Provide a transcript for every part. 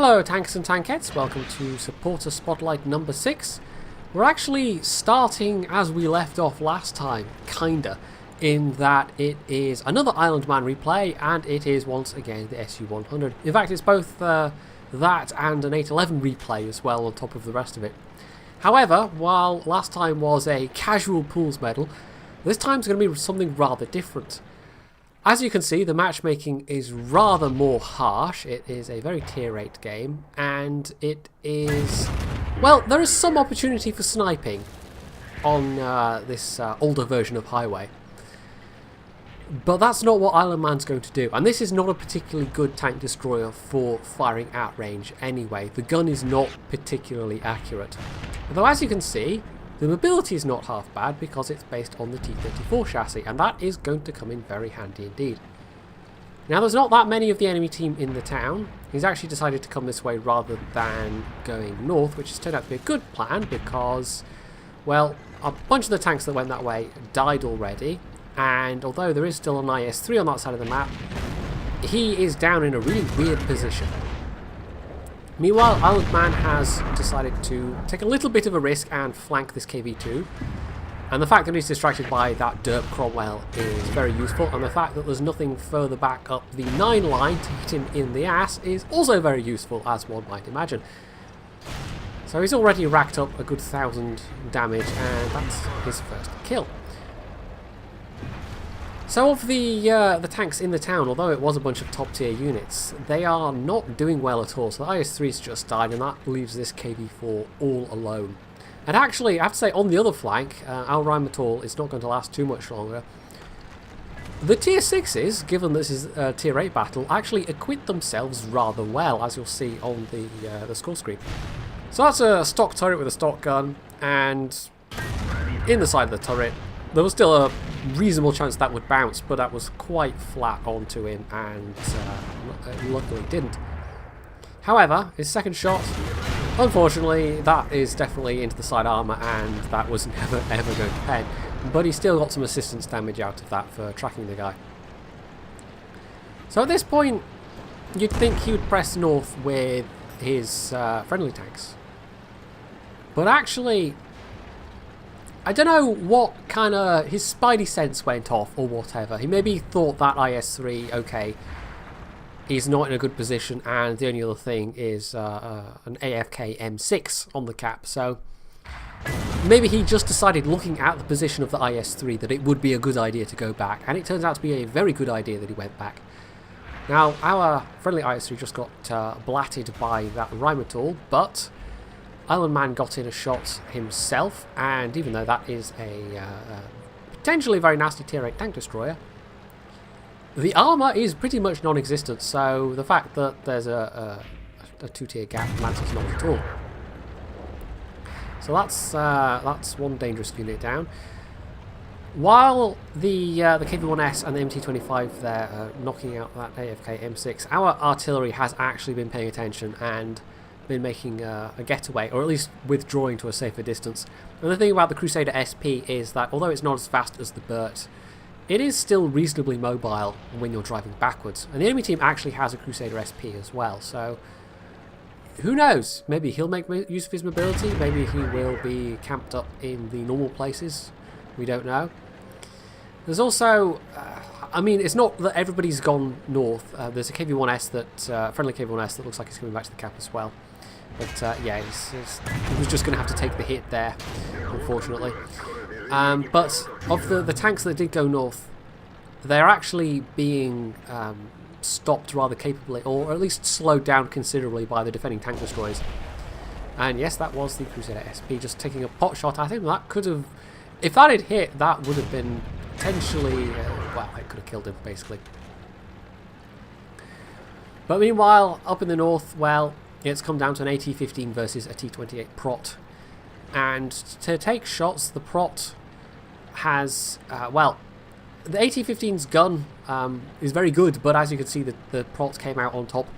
Hello tanks and tankettes, welcome to Supporter Spotlight number 6. We're actually starting as we left off last time, kinda, in that it is another Island Man replay and it is once again the SU-100. In fact it's both that and an 811 replay as well on top of the rest of it. However, while last time was a casual pools medal, this time's going to be something rather different. As you can see, the matchmaking is rather more harsh. It is a very tier 8 game, and it is... well, there is some opportunity for sniping on this older version of Highway. But that's not what Island Man's going to do. And this is not a particularly good tank destroyer for firing at range anyway. The gun is not particularly accurate. Although, as you can see, the mobility is not half bad because it's based on the T-34 chassis, and that is going to come in very handy indeed. Now, there's not that many of the enemy team in the town. He's actually decided to come this way rather than going north, which has turned out to be a good plan because, well, a bunch of the tanks that went that way died already, and although there is still an IS-3 on that side of the map, he is down in a really weird position. Meanwhile, Island Man has decided to take a little bit of a risk and flank this KV-2. And the fact that he's distracted by that derp Cromwell is very useful, and the fact that there's nothing further back up the 9 line to hit him in the ass is also very useful, as one might imagine. So he's already racked up a good 1,000 damage, and that's his first kill. So of the tanks in the town, although it was a bunch of top tier units, they are not doing well at all. So the IS-3's just died, and that leaves this KV-4 all alone. And actually, I have to say, on the other flank, Al Rheinmetall is not going to last too much longer. The tier 6s, given this is a tier 8 battle, actually acquit themselves rather well, as you'll see on the score screen. So that's a stock turret with a stock gun, and in the side of the turret, there was still a reasonable chance that would bounce, but that was quite flat onto him, and luckily didn't. However, his second shot, unfortunately, that is definitely into the side armour, and that was never ever going to pen. But he still got some assistance damage out of that for tracking the guy. So at this point, you'd think he would press north with his friendly tanks. But actually, I don't know what kind of... his spidey sense went off or whatever. He maybe thought that IS-3, okay, he's not in a good position, and the only other thing is an AFK M6 on the cap. So maybe he just decided, looking at the position of the IS-3, that it would be a good idea to go back, and it turns out to be a very good idea that he went back. Now, our friendly IS-3 just got blatted by that Rheinmetall, but Island Man got in a shot himself, and even though that is a potentially very nasty tier 8 tank destroyer, the armour is pretty much non-existent, so the fact that there's a 2-tier gap matters not at all. So that's one dangerous unit down. While the KV-1S and the MT-25 there are knocking out that AFK M6, our artillery has actually been paying attention and been making a getaway, or at least withdrawing to a safer distance. And the thing about the Crusader SP is that although it's not as fast as the Burt, it is still reasonably mobile when you're driving backwards. And the enemy team actually has a Crusader SP as well, so who knows? Maybe he'll make use of his mobility, maybe he will be camped up in the normal places, we don't know. There's also, I mean, it's not that everybody's gone north. There's a KV-1S that, friendly KV-1S that looks like he's coming back to the cap as well. But yeah, he was just going to have to take the hit there, unfortunately. But of the tanks that did go north, they're actually being stopped rather capably, or at least slowed down considerably by the defending tank destroyers. And yes, that was the Crusader SP just taking a pot shot at him. That could have, if that had hit, that would have been potentially, well, it could have killed him, basically. But meanwhile, up in the north, well, it's come down to an AT-15 versus a T-28 Prot. And to take shots, the Prot has, well, the AT-15's gun is very good, but as you can see, the Prot came out on top.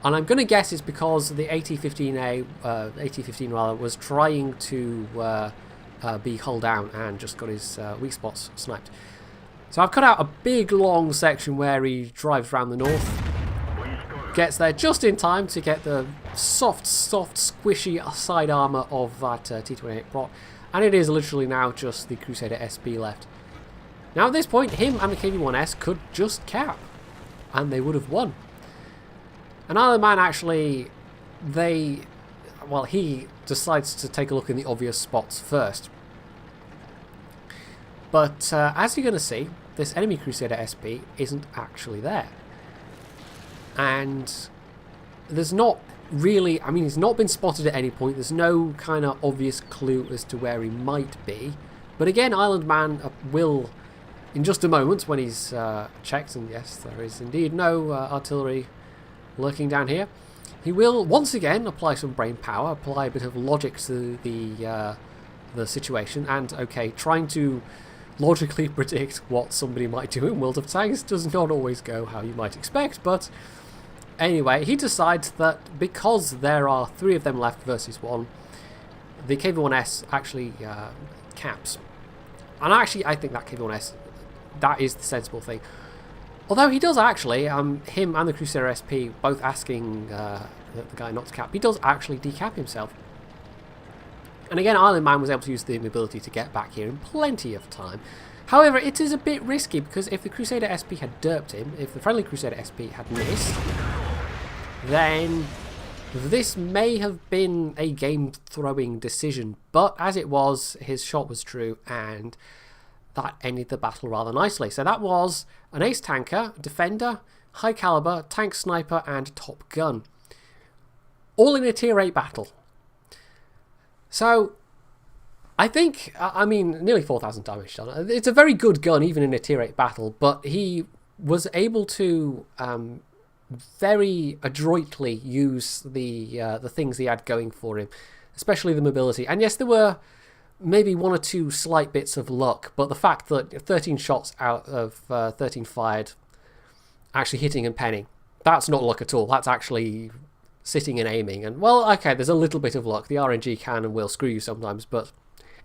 And I'm going to guess it's because the AT-15A, AT-15 rather, was trying to be hull down and just got his weak spots sniped. So I've cut out a big long section where he drives around the north. gets there just in time to get the soft, squishy side armour of that T-28 prop. And it is literally now just the Crusader SP left. Now at this point, him and the KV-1S could just cap. And they would have won. And Iron Man actually, he decides to take a look in the obvious spots first. But as you're going to see, this enemy Crusader SP isn't actually there. And there's not really, I mean, he's not been spotted at any point. There's no kind of obvious clue as to where he might be. But again, Island Man will, in just a moment when he's checked, and yes, there is indeed no artillery lurking down here, he will once again apply some brain power, apply a bit of logic to the situation, and okay, trying to logically predict what somebody might do in World of Tanks does not always go how you might expect, but anyway, he decides that because there are 3 of them left versus 1, the KV-1S actually caps. And actually, I think that KV-1S, that is the sensible thing. Although he does actually, him and the Crusader SP both asking the guy not to cap, he does actually decap himself. And again, Island Man was able to use the ability to get back here in plenty of time. However, it is a bit risky because if the Crusader SP had derped him, if the friendly Crusader SP had missed, then this may have been a game-throwing decision. But as it was, his shot was true, and that ended the battle rather nicely. So that was an ace tanker, defender, high caliber, tank sniper, and top gun. All in a tier 8 battle. So, I think, I mean, nearly 4,000 damage done. It's a very good gun, even in a tier 8 battle, but he was able to very adroitly use the things he had going for him, especially the mobility. And yes, there were maybe 1 or 2 slight bits of luck, but the fact that 13 shots out of 13 fired actually hitting and penning, that's not luck at all. That's actually sitting and aiming. And, well, okay, there's a little bit of luck. The RNG can and will screw you sometimes, but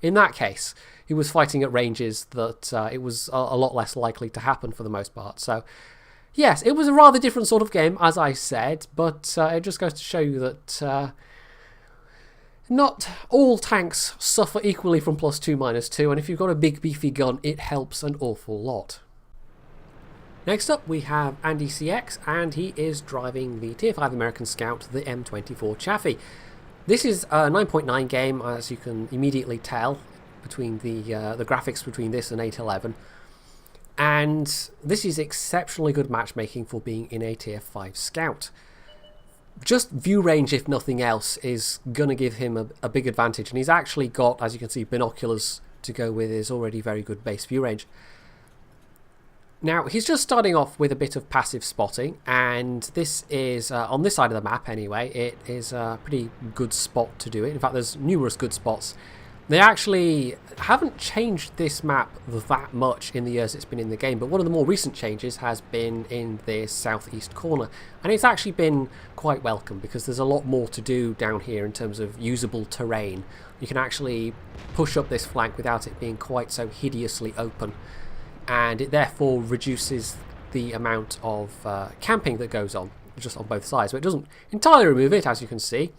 in that case, he was fighting at ranges that it was a lot less likely to happen for the most part. So, yes, it was a rather different sort of game, as I said, but it just goes to show you that not all tanks suffer equally from +2, -2, and if you've got a big beefy gun, it helps an awful lot. Next up, we have AndyCX, and he is driving the Tier 5 American Scout, the M24 Chaffee. This is a 9.9 game, as you can immediately tell between the graphics between this and 8.11. And this is exceptionally good matchmaking for being in a Tier 5 Scout. Just view range, if nothing else, is going to give him a big advantage. And he's actually got, as you can see, binoculars to go with his already very good base view range. Now, he's just starting off with a bit of passive spotting, and this is, on this side of the map anyway, it is a pretty good spot to do it. In fact, there's numerous good spots. They actually haven't changed this map that much in the years it's been in the game, but one of the more recent changes has been in this southeast corner, and it's actually been quite welcome because there's a lot more to do down here in terms of usable terrain. You can actually push up this flank without it being quite so hideously open, and it therefore reduces the amount of camping that goes on just on both sides. But it doesn't entirely remove it, as you can see,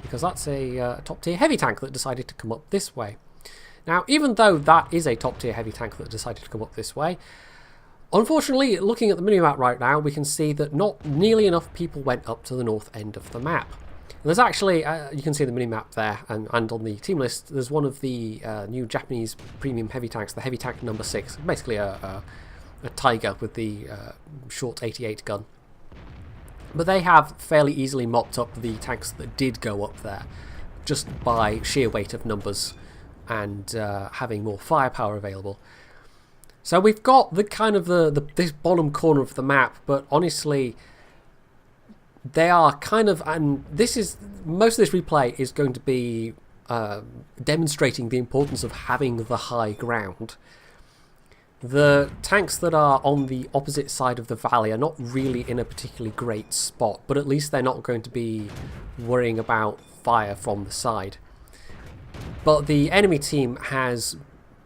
because that's a top tier heavy tank that decided to come up this way. Now, even though that is a top tier heavy tank that decided to come up this way, unfortunately, looking at the minimap right now, we can see that not nearly enough people went up to the north end of the map. There's actually, you can see the minimap there, and on the team list, there's one of the new Japanese premium heavy tanks, the heavy tank number 6, basically a Tiger with the short 88 gun. But they have fairly easily mopped up the tanks that did go up there, just by sheer weight of numbers and having more firepower available. So we've got the kind of this bottom corner of the map, but honestly, they are kind of, and this is, most of this replay is going to be demonstrating the importance of having the high ground. The tanks that are on the opposite side of the valley are not really in a particularly great spot, but at least they're not going to be worrying about fire from the side. But the enemy team has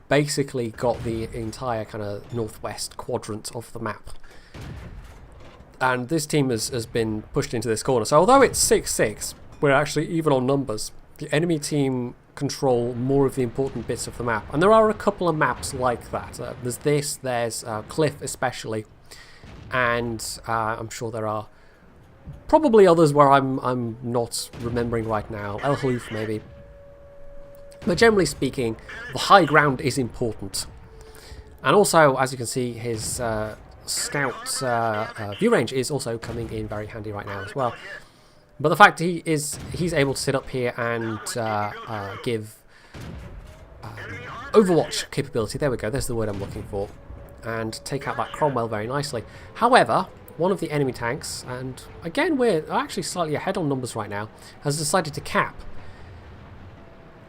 basically got the entire kind of northwest quadrant of the map. And this team has been pushed into this corner. So although it's 6-6, we're actually even on numbers. The enemy team control more of the important bits of the map. And there are a couple of maps like that. There's this, there's Cliff especially. And I'm sure there are probably others where I'm not remembering right now. El Haloof maybe. But generally speaking, the high ground is important. And also, as you can see, his scout view range is also coming in very handy right now as well. But the fact he's able to sit up here and give Overwatch capability, there we go, there's the word I'm looking for, and take out that Cromwell very nicely. However, one of the enemy tanks, and again we're actually slightly ahead on numbers right now, has decided to cap.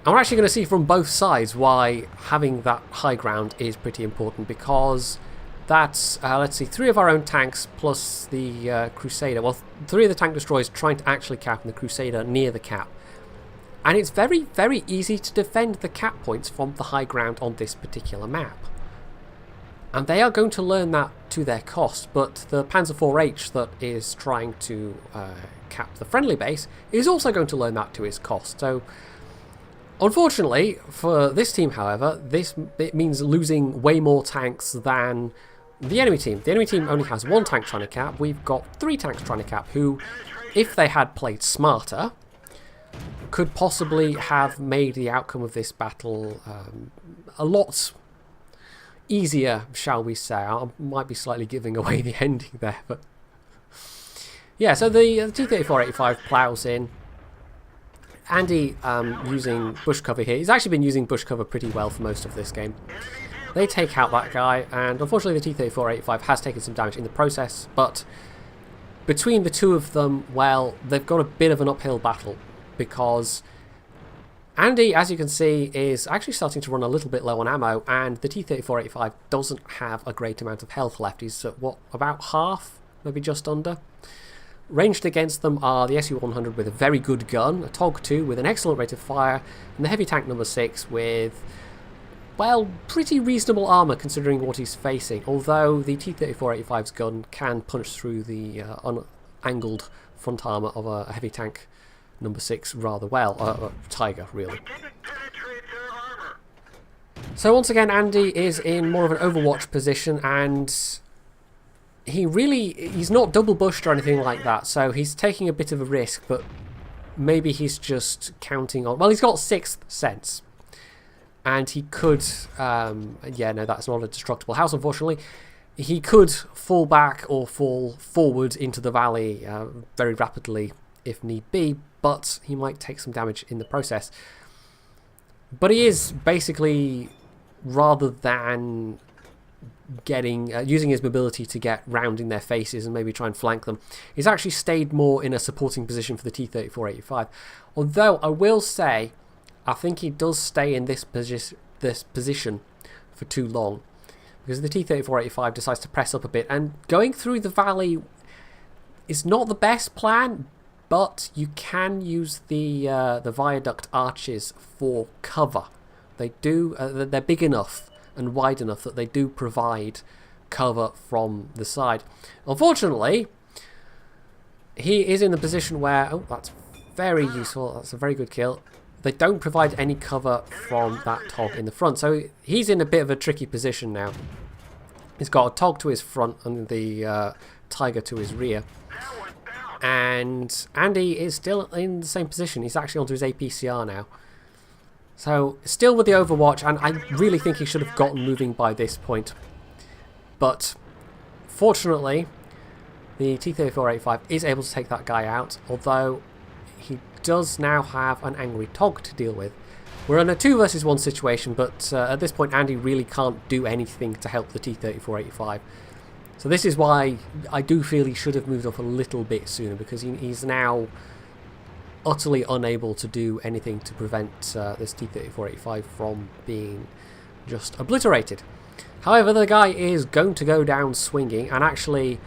And we're actually going to see from both sides why having that high ground is pretty important, because that's, let's see, 3 of our own tanks plus the Crusader. Well, 3 of the tank destroyers trying to actually cap and the Crusader near the cap. And it's very, very easy to defend the cap points from the high ground on this particular map. And they are going to learn that to their cost, but the Panzer IV-H that is trying to cap the friendly base is also going to learn that to its cost. So, unfortunately, for this team, however, it means losing way more tanks than the enemy team. The enemy team only has 1 tank trying to cap. We've got 3 tanks trying to cap who, if they had played smarter, could possibly have made the outcome of this battle a lot easier, shall we say. I might be slightly giving away the ending there, but yeah, so the T-34-85 plows in. Andy using bush cover here. He's actually been using bush cover pretty well for most of this game. They take out that guy, and unfortunately the T-34-85 has taken some damage in the process, but between the two of them, well, they've got a bit of an uphill battle, because Andy, as you can see, is actually starting to run a little bit low on ammo, and the T-34-85 doesn't have a great amount of health left. He's at, what, about half? Maybe just under? Ranged against them are the SU-100 with a very good gun, a TOG-2 with an excellent rate of fire, and the heavy tank number 6 with, well, pretty reasonable armour considering what he's facing, although the T-34-85's gun can punch through the unangled front armour of a heavy tank number 6 rather well. Tiger, really. So once again, Andy is in more of an Overwatch position, and he's not double bushed or anything like that, so he's taking a bit of a risk, but maybe he's just counting on... Well, he's got 6th sense, and he could... yeah, no, that's not a destructible house, unfortunately. He could fall back or fall forward into the valley very rapidly if need be, but he might take some damage in the process. But he is basically, rather than using his mobility to get round in their faces and maybe try and flank them, he's actually stayed more in a supporting position for the T-34-85. Although I will say, I think he does stay in this position for too long, because the T-34-85 decides to press up a bit, and going through the valley is not the best plan, but you can use the viaduct arches for cover. They do, they're big enough and wide enough that they do provide cover from the side. Unfortunately, he is in the position where, oh, that's very useful, that's a very good kill. They don't provide any cover from that TOG in the front, so he's in a bit of a tricky position now. He's got a TOG to his front and the Tiger to his rear. And Andy is still in the same position. He's actually onto his APCR now. So, still with the Overwatch, and I really think he should have gotten moving by this point. But, fortunately, the T-34-85 is able to take that guy out, although he does now have an angry TOG to deal with. We're in a 2 versus 1 situation, but at this point Andy really can't do anything to help the T-34-85. So this is why I do feel he should have moved up a little bit sooner, because he's now utterly unable to do anything to prevent this T-34-85 from being just obliterated. However, the guy is going to go down swinging, and actually,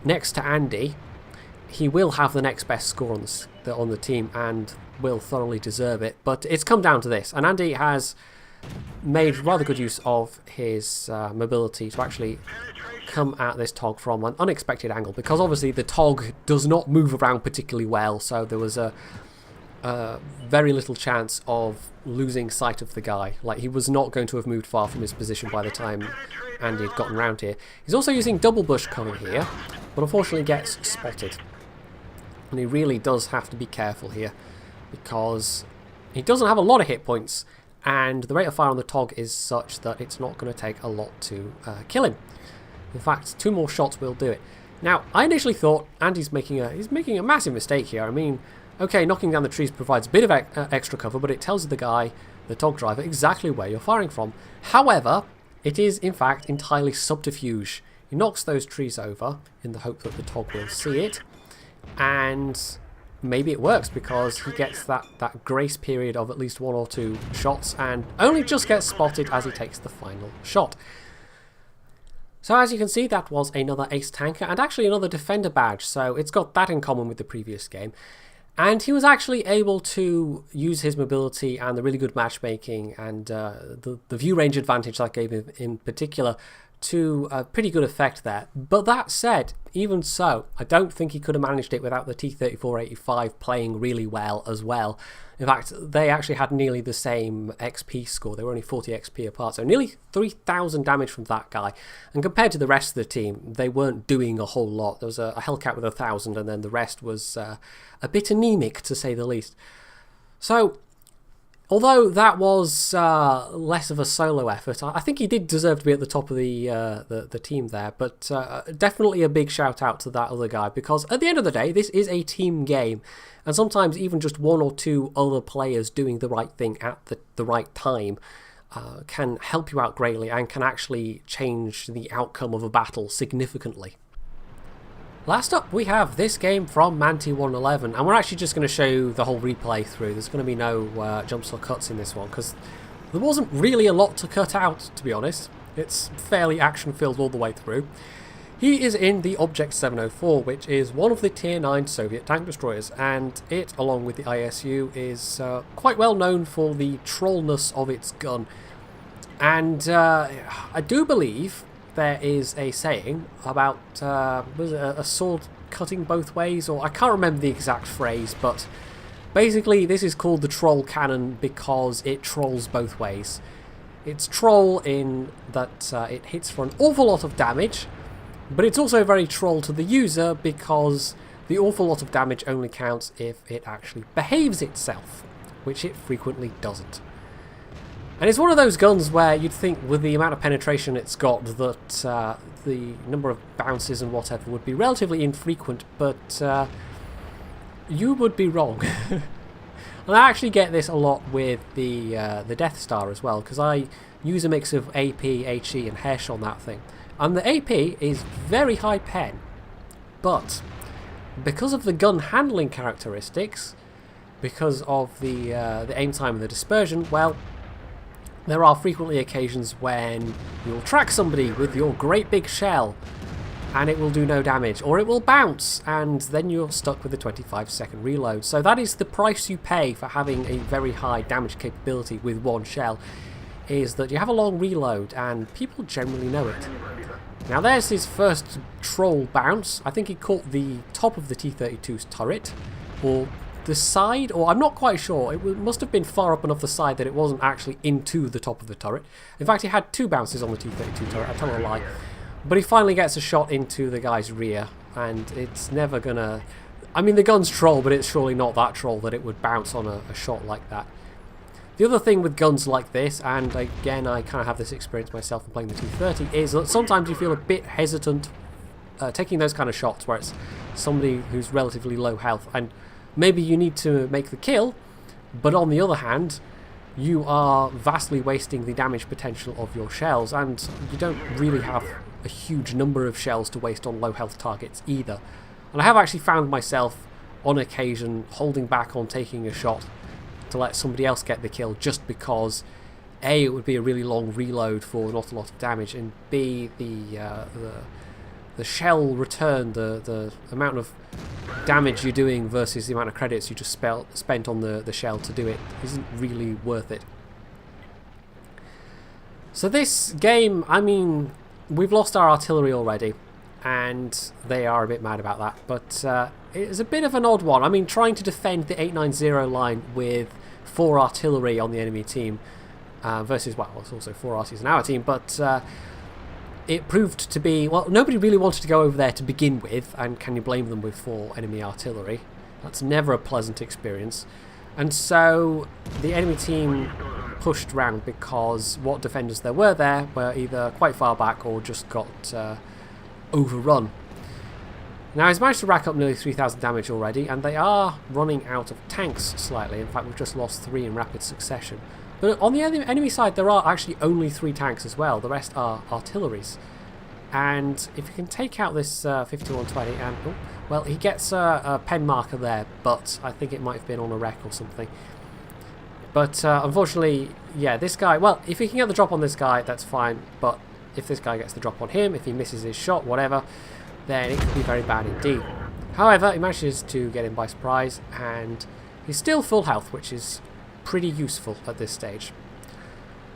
next to Andy, he will have the next best score on the team and will thoroughly deserve it. But it's come down to this, and Andy has made rather good use of his mobility to actually come at this Tog from an unexpected angle, because obviously the Tog does not move around particularly well, so there was a very little chance of losing sight of the guy. Like, he was not going to have moved far from his position by the time Andy had gotten round here. He's also using double bush cover here, but unfortunately gets spotted. And he really does have to be careful here, because he doesn't have a lot of hit points, and the rate of fire on the Tog is such that it's not going to take a lot to kill him. In fact, 2 more shots will do it. Now, I initially thought Andy's making a massive mistake here. I mean, okay, knocking down the trees provides a bit of extra cover, but it tells the guy, the Tog driver, exactly where you're firing from. However, it is in fact entirely subterfuge. He knocks those trees over in the hope that the Tog will see it, and maybe it works because he gets that grace period of at least 1 or 2 shots and only just gets spotted as he takes the final shot. So as you can see, that was another ace tanker and actually another defender badge, so it's got that in common with the previous game. And he was actually able to use his mobility and the really good matchmaking and the view range advantage that gave him in particular to a pretty good effect there. But that said, even so, I don't think he could have managed it without the T-3485 playing really well as well. In fact, they actually had nearly the same XP score. They were only 40 XP apart, so nearly 3,000 damage from that guy. And compared to the rest of the team, they weren't doing a whole lot. There was a Hellcat with 1,000, and then the rest was a bit anemic, to say the least. So, although that was less of a solo effort, I think he did deserve to be at the top of the team there, but definitely a big shout out to that other guy, because at the end of the day, this is a team game, and sometimes even just 1 or 2 other players doing the right thing at the right time can help you out greatly and can actually change the outcome of a battle significantly. Last up, we have this game from Manty111, and we're actually just going to show you the whole replay through. There's going to be no jumps or cuts in this one, because there wasn't really a lot to cut out, to be honest. It's fairly action-filled all the way through. He is in the Object 704, which is one of the Tier 9 Soviet tank destroyers, and it, along with the ISU, is quite well known for the trollness of its gun. And I do believe there is a saying about, was it a sword cutting both ways, or I can't remember the exact phrase, but basically this is called the troll cannon because it trolls both ways. It's troll in that it hits for an awful lot of damage, but it's also very troll to the user because the awful lot of damage only counts if it actually behaves itself, which it frequently doesn't. And it's one of those guns where you'd think with the amount of penetration it's got that the number of bounces and whatever would be relatively infrequent, but you would be wrong. And I actually get this a lot with the Death Star as well, because I use a mix of AP, HE and HESH on that thing. And the AP is very high pen, but because of the gun handling characteristics, because of the aim time and the dispersion, well, there are frequently occasions when you'll track somebody with your great big shell and it will do no damage, or it will bounce and then you're stuck with a 25-second reload. So that is the price you pay for having a very high damage capability with one shell, is that you have a long reload, and people generally know it. Now there's his first troll bounce. I think he caught the top of the T-32's turret, or the side, or I'm not quite sure. It must have been far up enough the side that it wasn't actually into the top of the turret. In fact, he had 2 bounces on the T-32 turret, I tell a lie. But he finally gets a shot into the guy's rear, and it's never gonna... I mean, the gun's troll, but it's surely not that troll that it would bounce on a shot like that. The other thing with guns like this, and again I kind of have this experience myself in playing the T-30, is that sometimes you feel a bit hesitant taking those kind of shots where it's somebody who's relatively low health, and maybe you need to make the kill, but on the other hand, you are vastly wasting the damage potential of your shells, and you don't really have a huge number of shells to waste on low health targets either. And I have actually found myself on occasion holding back on taking a shot to let somebody else get the kill, just because A, it would be a really long reload for not a lot of damage, and B, the shell return, the amount of damage you're doing versus the amount of credits you just spent on the shell to do it, isn't really worth it. So this game, I mean, we've lost our artillery already, and they are a bit mad about that, but it's a bit of an odd one. I mean, trying to defend the 890 line with 4 artillery on the enemy team versus, well, it's also 4 arties on our team, but it proved to be, well, nobody really wanted to go over there to begin with, and can you blame them with 4 enemy artillery? That's never a pleasant experience. And so the enemy team pushed round because what defenders there were either quite far back or just got overrun. Now he's managed to rack up nearly 3,000 damage already, and they are running out of tanks slightly. In fact, we've just lost 3 in rapid succession. But on the enemy side, there are actually only 3 tanks as well. The rest are artilleries. And if you can take out this 5120, and oh, well, he gets a pen marker there, but I think it might have been on a wreck or something. But unfortunately, yeah, this guy, well, if he can get the drop on this guy, that's fine. But if this guy gets the drop on him, if he misses his shot, whatever, then it could be very bad indeed. However, he manages to get him by surprise, and he's still full health, which is pretty useful at this stage.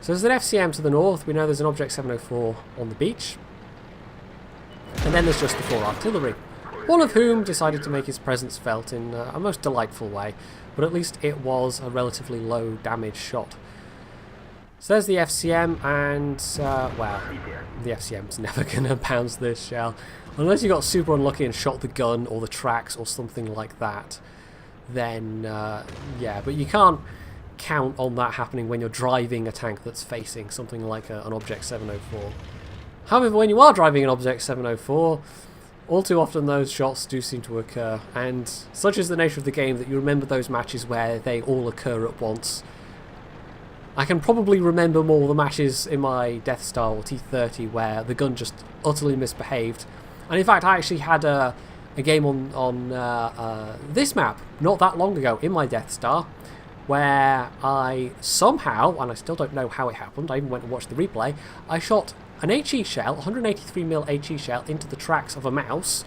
So there's an FCM to the north. We know there's an Object 704 on the beach. And then there's just the 4 artillery, one of whom decided to make his presence felt in a most delightful way, but at least it was a relatively low damage shot. So there's the FCM, and well, the FCM's never going to bounce this shell, unless you got super unlucky and shot the gun or the tracks or something like that. Then yeah, but you can't count on that happening when you're driving a tank that's facing something like an Object 704. However, when you are driving an Object 704, all too often those shots do seem to occur, and such is the nature of the game that you remember those matches where they all occur at once. I can probably remember more the matches in my Death Star or T-30 where the gun just utterly misbehaved. And in fact, I actually had a game on this map not that long ago in my Death Star where I somehow, and I still don't know how it happened, I even went and watched the replay, I shot an HE shell, 183mm HE shell, into the tracks of a mouse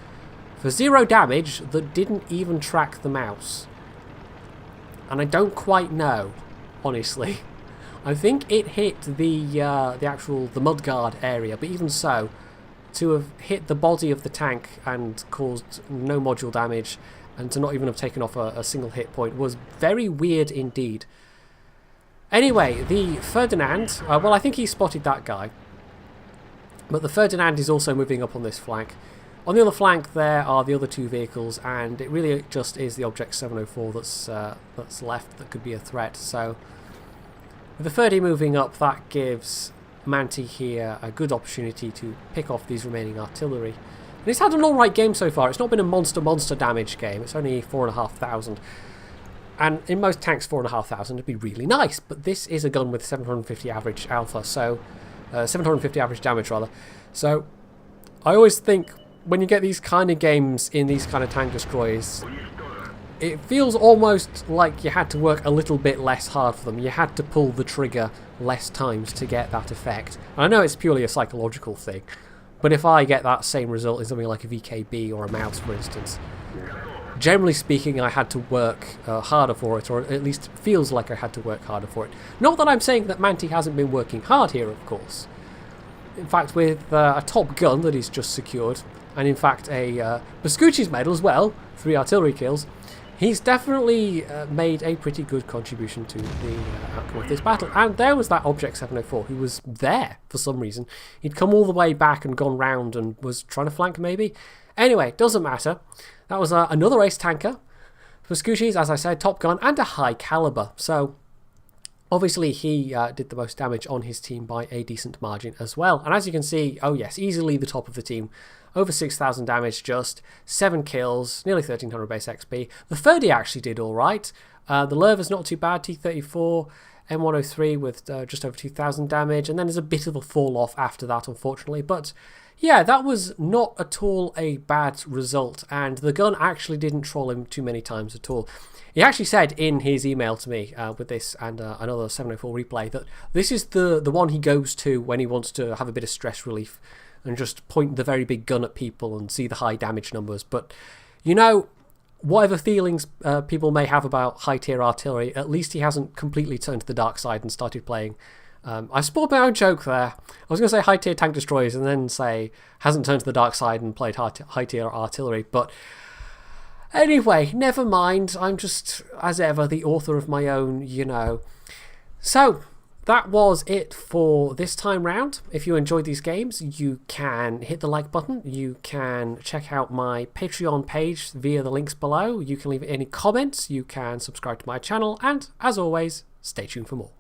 for 0 damage that didn't even track the mouse. And I don't quite know, honestly. I think it hit the mudguard area, but even so, to have hit the body of the tank and caused no module damage, and to not even have taken off a single hit point was very weird indeed. Anyway, the Ferdinand, well, I think he spotted that guy. But the Ferdinand is also moving up on this flank. On the other flank there are the other 2 vehicles, and it really just is the Object 704 that's left that could be a threat. So with the 30 moving up, that gives Manti here a good opportunity to pick off these remaining artillery. And he's had an alright game so far. It's not been a monster damage game. It's only 4,500. And in most tanks, 4,500 would be really nice. But this is a gun with 750 average alpha, so 750 average damage rather. So I always think when you get these kind of games in these kind of tank destroyers, it feels almost like you had to work a little bit less hard for them. You had to pull the trigger less times to get that effect. And I know it's purely a psychological thing, but if I get that same result in something like a VKB or a mouse, for instance, generally speaking, I had to work harder for it, or at least feels like I had to work harder for it. Not that I'm saying that Manti hasn't been working hard here, of course. In fact, with a top gun that he's just secured, and in fact a Vespucci's medal as well, 3 artillery kills, he's definitely made a pretty good contribution to the outcome of this battle. And there was that Object 704 who was there for some reason. He'd come all the way back and gone round and was trying to flank maybe. Anyway, doesn't matter. That was another ace tanker. Vespucci's, as I said, top gun and a high caliber. So obviously he did the most damage on his team by a decent margin as well. And as you can see, oh yes, easily the top of the team. Over 6,000 damage, just 7 kills, nearly 1,300 base XP. The 30 actually did alright. The Lerva's not too bad, T34, M103 with just over 2,000 damage. And then there's a bit of a fall off after that, unfortunately. But yeah, that was not at all a bad result. And the gun actually didn't troll him too many times at all. He actually said in his email to me with this and another 704 replay that this is the one he goes to when he wants to have a bit of stress relief and just point the very big gun at people and see the high damage numbers. But, you know, whatever feelings people may have about high-tier artillery, at least he hasn't completely turned to the dark side and started playing I spoiled my own joke there. I was going to say high-tier tank destroyers and then say hasn't turned to the dark side and played high-tier artillery, but anyway, never mind. I'm just, as ever, the author of my own, you know. So, that was it for this time round. If you enjoyed these games, you can hit the like button. You can check out my Patreon page via the links below. You can leave any comments. You can subscribe to my channel. And, as always, stay tuned for more.